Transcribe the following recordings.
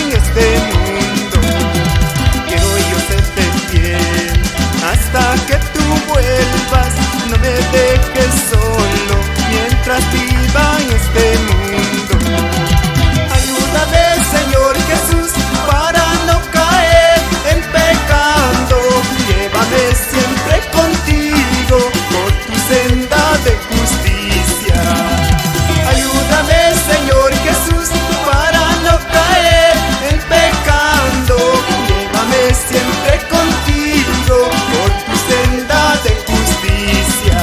en este mundo. Quiero yo serte fiel hasta que tú vuelvas. No me dejes solo mientras viva en este mundo. Ayúdame, Señor Jesús, para no caer en pecado. Llévame siempre contigo por tu senda de justicia. Ayúdame, Señor Jesús, para no caer en pecado. Llévame siempre contigo por tu senda de justicia.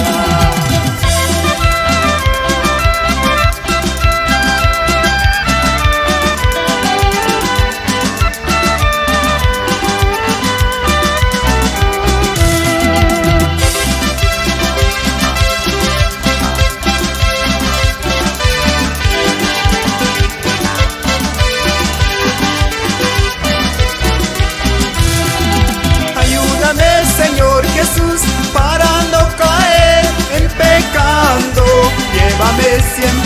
Señor Jesús, para no caer en pecado. Llévame siempre